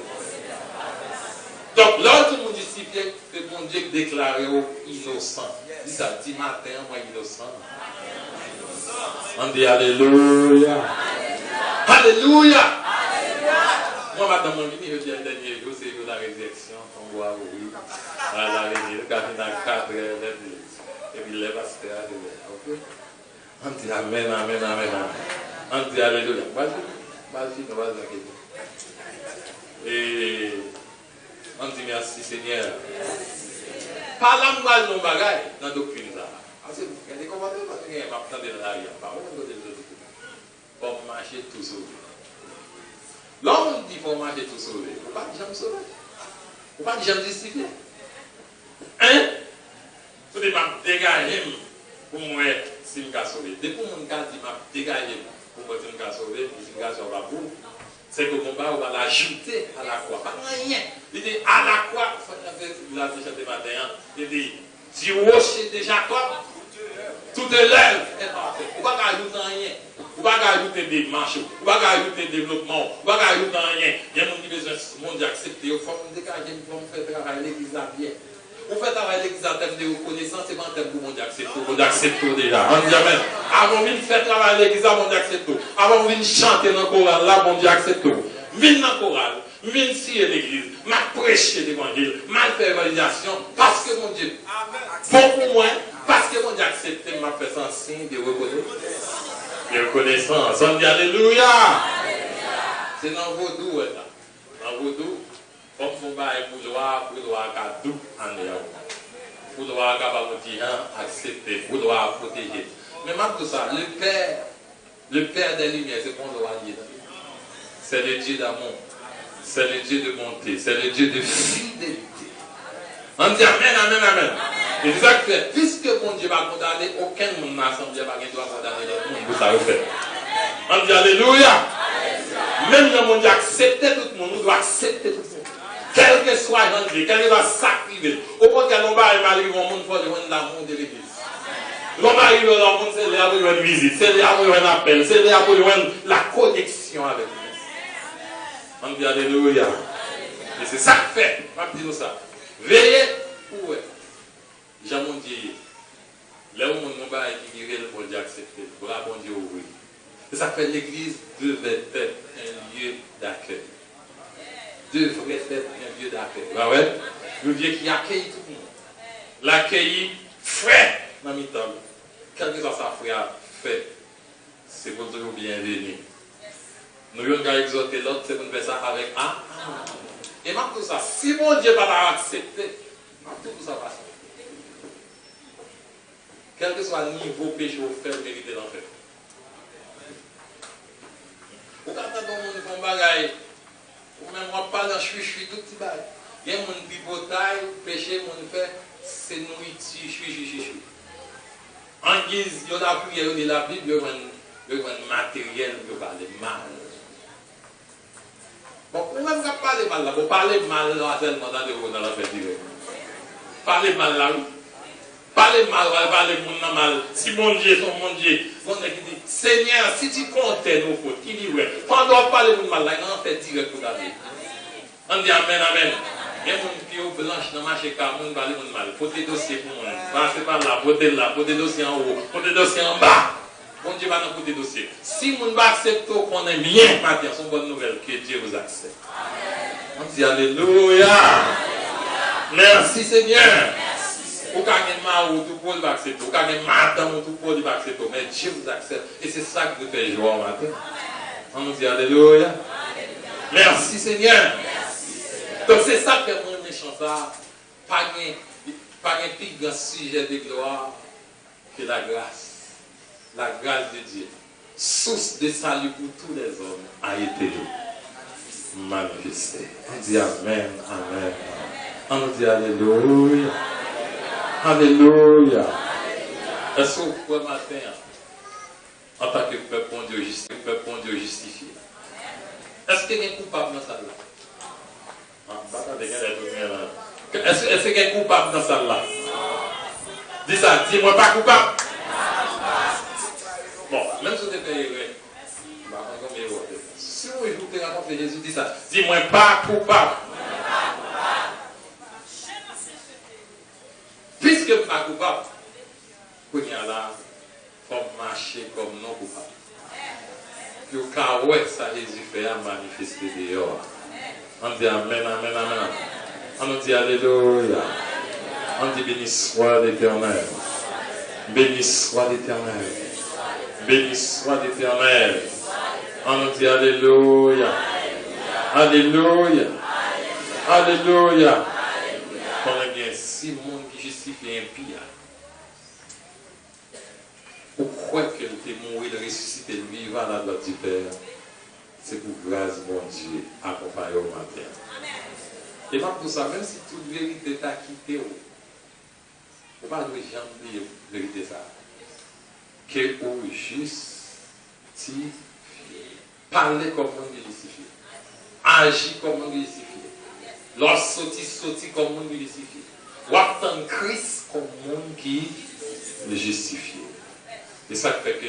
Donc, l'autre monde justifié, que mon Dieu déclaré innocent. Dis ça, dit matin, moi innocent. On dit Alléluia. Alléluia. Moi, madame, mon je dis le dernier jour, c'est la résurrection. On voit, oui. La résurrection, quand il y a 4 et puis les pasteurs, ok? On dit Amen, Amen, Amen, Amen. On dit Alléluia. Et on dit merci Seigneur. Par la mal non bagaille dans la doctrine. Il y a des commandements qui sont attendus dans l'arrière. Pour marcher tout sauvé. L'homme dit pour marcher tout sauvé. Il ne faut pas dire sauvé. Il ne faut pas dire justifié. Hein? Il faut dire dégager pour moi si je suis sauvé. Depuis que je dis dégager pour moi si je suis sauvé, si je suis sauvé, c'est que mon combat, on va l'ajouter à la croix. Pas rien. Il dit à la croix, vous l'avez chanté matin, il dit, du rocher de Jacob, tout est l'œuvre est parfait. On ne va pas ajouter rien. On ne va pas ajouter des marches. On ne va pas ajouter développement. On ne va pas ajouter rien. Il y a des gens qui besoin de accepter. Il faut me dégager, il faut me faire travailler l'église là bien. Vous faites travailler l'église en termes de reconnaissance, c'est pas en termes de monde d'accepter. Vous acceptez déjà. On dit Amen. Avant de faire travailler l'église, on dit accepter. Avant de chanter dans le choral, là, on dit accepter. Viens dans le choral, viens scier l'église, m'a prêché l'évangile, m'a fait évaluation, parce que mon Dieu, bon pour moi, parce que mon Dieu accepté, m'a fait un signe de reconnaissance. De reconnaissance. On dit Alléluia. C'est dans vos doux, là. Dans vos doux. Comme son bail pour doit doux en l'air. Pour doit accepter, pour doit protéger. Mais même tout ça, le Père des Lumières, c'est qu'on doit dire. C'est le Dieu d'amour. C'est le Dieu de bonté. C'est le Dieu de fidélité. On dit Amen, Amen, Amen. Et c'est ça que fait. Puisque mon Dieu va condamner, aucun monde n'a assemblé va condamner l'autre monde. Vous savez faire. On dit Alléluia. Même le monde accepter tout le monde, nous devons accepter tout le monde. Quel que soit l'enjeu, quel que soit sacrifié. Au contraire, on va arriver au monde pour l'amour de l'église. On va arriver au monde, c'est là pour une visite, c'est là pour un appel, c'est là pour la connexion avec nous. On dit Alléluia. Et c'est ça que fait. On va dire ça. Veillez pour eux. J'ai mon Dieu. Là où mon va équilibrer le bon Dieu accepté. Pour la bon Dieu ouvrir. C'est ça que fait l'église devait être un lieu d'accueil. Devrait être un lieu d'accueil. Ah ouais? Le Dieu qui accueille tout le monde. L'accueil frais dans le temps. Quel que soit sa frère fait, c'est pour toujours bienvenue. Nous avons exhorté l'autre, c'est pour faire ça avec un. Et même tout ça, si mon Dieu ne va pas accepter, tout ça passe. Quel que soit le niveau péché au fait, mériter l'enfer. Ou quand on fait un bagage, ou même moi pas dans chui, tout petit bagage. Il y a mon bibotaille, péché, mon fait, c'est nourriture, chui. En guise, il y a la prière de la Bible, il y a un matériel, il y a mal. Bon, on ne va pas parler mal là, on parler mal là, tellement dans la fête direct. Parler mal là, oui. Parler mal, parler mal. Si mon Dieu, son mon Dieu, on a dit, Seigneur, si tu comptais nos fautes, qui dit ouais, quand on doit parler mal là, on fait direct pour la vie. On dit Amen, Amen. Il y a des gens qui blanche dans le marché, car on va parler mal. Faut des dossiers pour moi. Passez par là, faut des dossiers en haut, faut des dossiers en bas. Bon Dieu va nous des dossiers. Si vous acceptez qu'on est bien, Mathieu, c'est une bonne nouvelle que Dieu vous accepte. On dit Alléluia. Merci Seigneur. Vous avez mal ou tout pour l'accepter. Vous avez mal ou tout pour l'accepter. Mais Dieu vous accepte. Et c'est ça qui vous fait joie au matin. On nous dit Alléluia. Merci Seigneur. Donc c'est ça que moi je chante ça. Pas un plus grand sujet de gloire que la grâce. La grâce de Dieu, source de salut pour tous les hommes, a été manifestée. On dit Amen, Amen, Amen. On dit Alléluia. Alléluia. Est-ce que vous pouvez matin, en tant que peuple, Dieu justifié? Est-ce qu'il y a un coupable dans ça là? Est-ce qu'il y a un coupable dans ça là? Dis ça, dis-moi pas coupable. Bon, même si vous êtes payé, si vous écoutez la parole de Jésus, dis ça, dis-moi pas coupable. Puisque vous n'êtes pas coupable, vous êtes là, comme marcher comme non coupable. Puis au cas où ça Jésus fait à manifester dehors. On dit Amen, Amen, Amen. On dit Alléluia. On dit béni soit l'Éternel. Béni soit l'Éternel. Béni soit l'Éternel. On dit Alléluia. Alléluia. Alléluia. On a bien si monde qui justifie un pire. Pourquoi qu'elle était morte, elle ressuscité, le vivant à la gloire du Père? C'est pour grâce, mon Dieu, accompagner au matin. Et même pour ça, même si toute vérité t'a quitté, on ne va pas jamais dire la vérité ça. Que au justifié, parler comme on est justifié, agir comme on est justifié, lorsque sortir comme on est justifié, ou attendre Christ comme on qui est justifié. Et ça fait que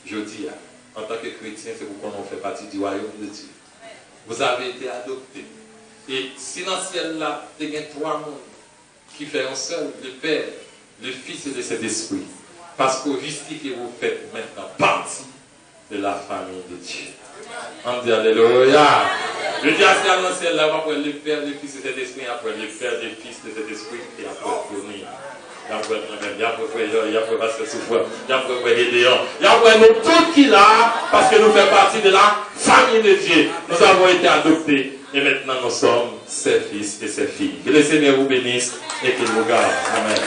je dis, en tant que chrétien, c'est pourquoi on fait partie du royaume de Dieu. Vous avez été adoptés. Et si dans le ciel là, il y a 3 mondes qui font un seul, le Père, le Fils et le Saint-Esprit. Parce qu'au justifié, vous faites maintenant partie de la famille de Dieu. On dit Alléluia. Je dis à ce dans le ciel là, après le Père, le Fils et le Saint-Esprit, après le Père, le Fils et le Saint-Esprit, et après le il y a pasteur souffrant, il y a Gédéon, il y a nous tous qui là, parce que nous faisons partie de la famille de Dieu. Nous avons été adoptés et maintenant nous sommes ses fils et ses filles. Que le Seigneur vous bénisse et qu'il vous garde. Amen.